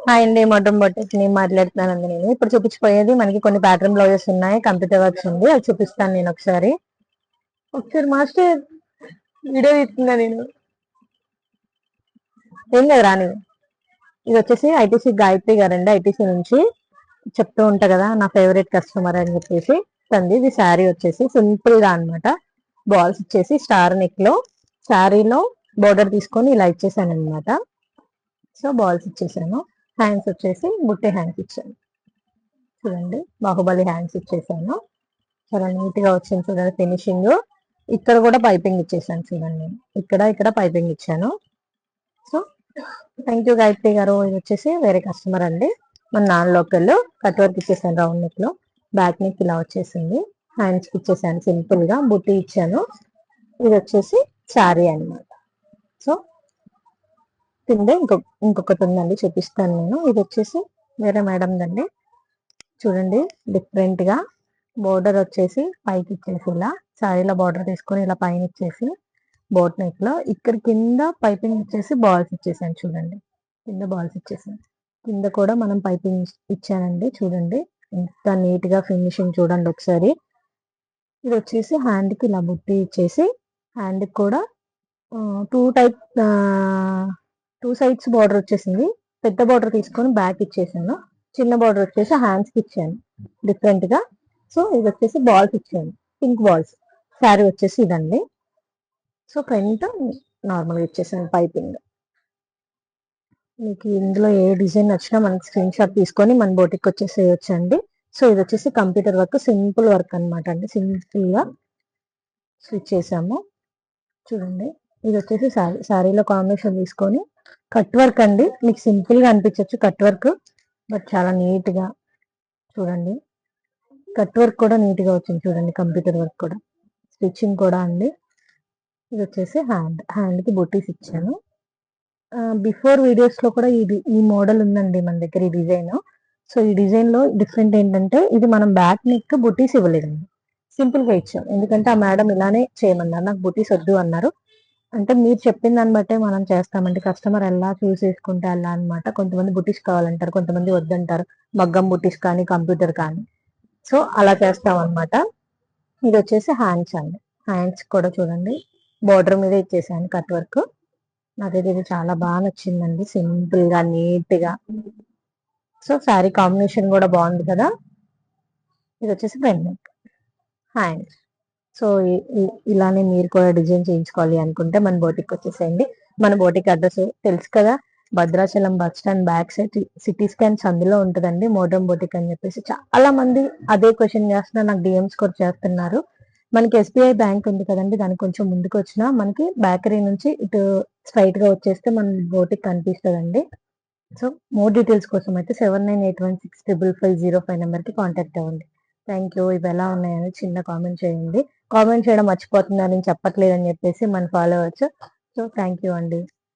Hi అండి, మొత్తం బొట్టెస్ నేను మాట్లాడుతున్నానండి. నేను ఇప్పుడు చూపించిపోయేది మనకి కొన్ని ప్యాటర్న్ బ్లౌజెస్ ఉన్నాయి, కంప్యూటర్ వర్క్స్ ఉంది, అది చూపిస్తాను నేను ఒకసారి. మాస్టర్ వీడియో తీస్తున్నా నేను, ఏం లేదు రాని. ఇది వచ్చేసి ఐటీసీ గాయత్రి గారండి, ఐటీసీ నుంచి చెప్తూ ఉంటా కదా నా ఫేవరెట్ కస్టమర్ అని చెప్పేసి తంది. ఇది శారీ వచ్చేసి సింపుల్ గా అనమాట, బాల్స్ ఇచ్చేసి స్టార్ నెక్ లో శారీలో బోర్డర్ తీసుకొని ఇలా ఇచ్చేసాను అనమాట. సో బాల్స్ ఇచ్చేసాను. హ్యాండ్స్ వచ్చేసి బుట్టే హ్యాండ్స్ ఇచ్చాను చూడండి, బాహుబలి హ్యాండ్స్ ఇచ్చేసాను. చాలా నీట్ గా వచ్చింది చూడండి ఫినిషింగ్. ఇక్కడ కూడా పైపింగ్ ఇచ్చేసాను చూడండి, ఇక్కడ పైపింగ్ ఇచ్చాను. సో థ్యాంక్ యూ గాయత్రి గారు. ఇది వచ్చేసి వేరే కస్టమర్ అండి, మన నాన్ లోకల్. కట్ వర్క్ ఇచ్చేసాను రౌండ్ నెక్ లో, బ్యాక్ నెక్ ఇలా వచ్చేసింది. హ్యాండ్స్ ఇచ్చేసాను సింపుల్ గా, బుట్టి ఇచ్చాను. ఇది వచ్చేసి శారీ అన్నమాట. సో కింద ఇంకొకటి ఉందండి, చూపిస్తాను నేను. ఇది వచ్చేసి వేరే మేడం దండి, చూడండి డిఫరెంట్ గా బోర్డర్ వచ్చేసి పైకి ఇచ్చేసి ఇలా శారీలో బోర్డర్ తీసుకొని ఇలా పైన ఇచ్చేసి బోట్ నెక్ లో ఇక్కడ కింద పైపింగ్ ఇచ్చేసి బాల్స్ ఇచ్చేసాను చూడండి. కింద బాల్స్ ఇచ్చేసాను, కింద కూడా మనం పైపింగ్ ఇచ్చానండి. చూడండి ఎంత నీట్ గా ఫినిషింగ్ చూడండి ఒకసారి. ఇది వచ్చేసి హ్యాండ్ కి ఇలా బుట్టి ఇచ్చేసి హ్యాండ్ కి కూడా టూ సైడ్స్ బార్డర్ వచ్చేసింది. పెద్ద బార్డర్ తీసుకొని బ్యాక్ ఇచ్చేసాను, చిన్న బార్డర్ వచ్చేసి హ్యాండ్స్ కి ఇచ్చాను డిఫరెంట్ గా. సో ఇది వచ్చేసి బాల్స్ ఇచ్చాను, పింక్ బాల్స్. శారీ వచ్చేసి ఇదండి. సో ఫ్రంట్ నార్మల్గా ఇచ్చేసాను పైపింగ్. మీకు ఇందులో ఏ డిజైన్ నచ్చినా మనకి స్క్రీన్ షాట్ తీసుకొని మన బోటికి వచ్చేసేయచ్చు అండి. సో ఇది వచ్చేసి కంప్యూటర్ వర్క్, సింపుల్ వర్క్ అనమాట అండి. సింపుల్ గా స్విచ్ చేసాము చూడండి. ఇది వచ్చేసి శారీలో కాంబినేషన్ తీసుకొని కట్ వర్క్ అండి. మీకు సింపుల్ గా అనిపించవచ్చు కట్ వర్క్, బట్ చాలా నీట్ గా చూడండి. కట్ వర్క్ కూడా నీట్ గా వచ్చింది చూడండి, కంప్యూటర్ వర్క్ కూడా, స్టిచ్చింగ్ కూడా అండి. ఇది వచ్చేసి హ్యాండ్ కి బొటీస్ ఇచ్చాను. బిఫోర్ వీడియోస్ లో కూడా ఈ మోడల్ ఉందండి మన దగ్గర, ఈ డిజైన్. సో ఈ డిజైన్ లో డిఫరెంట్ ఏంటంటే ఇది మనం బ్యాక్ నెక్ బుటీస్ ఇవ్వలేదండి, సింపుల్ గా ఇచ్చాం. ఎందుకంటే ఆ మేడం ఇలానే చేయమన్నారు, నాకు బుటీస్ వద్దు అన్నారు. అంటే మీరు చెప్పిన దాన్ని బట్టే మనం చేస్తామండి, కస్టమర్ ఎలా చూస్ చేసుకుంటే అలా అనమాట. కొంతమంది బుటీస్ కావాలంటారు, కొంతమంది వద్దంటారు, మగ్గం బుటీస్ కానీ కంప్యూటర్ కానీ. సో అలా చేస్తాం అనమాట. ఇది వచ్చేసి హ్యాండ్స్ అండి, హ్యాండ్స్ కూడా చూడండి బోర్డర్ మీద ఇచ్చేసాను కట్ వర్క్. నాకైతే ఇది చాలా బాగా నచ్చిందండి, సింపుల్ గా నీట్ గా. సో శారీ కాంబినేషన్ కూడా బాగుంది కదా. ఇది వచ్చేసి ఫ్రంట్ నెక్, హ్యాండ్స్. సో ఇలానే మీరు కూడా డిజైన్ చేయించుకోవాలి అనుకుంటే మన బోటికి వచ్చేసేయండి. మన బోటిక్ అడ్రస్ తెలుసు కదా, Bhadrachalam bus stand back side CT scans అందులో ఉంటుందండి, మోడ్రన్ బోటిక్ అని చెప్పేసి. చాలా మంది అదే క్వశ్చన్ చేస్తున్నారు, నాకు డిఎమ్స్ కూడా చేస్తున్నారు. మనకి ఎస్బీఐ బ్యాంక్ ఉంది కదండి, దానికి కొంచెం ముందుకు వచ్చినా మనకి బేకరీ నుంచి ఇటు స్ట్రైట్ గా వచ్చేస్తే మన బోటిక్ కనిపిస్తుందండి. సో మోర్ డీటెయిల్స్ కోసం అయితే 7981655505 నెంబర్కి కాంటాక్ట్ అవ్వండి. Thank you. ఇవి ఎలా ఉన్నాయని చిన్న కామెంట్ చేయండి. కామెంట్ చేయడం మర్చిపోతున్నారని చెప్పట్లేదని చెప్పేసి మనం ఫాలో అవ్వచ్చు. సో థ్యాంక్ యూ అండి.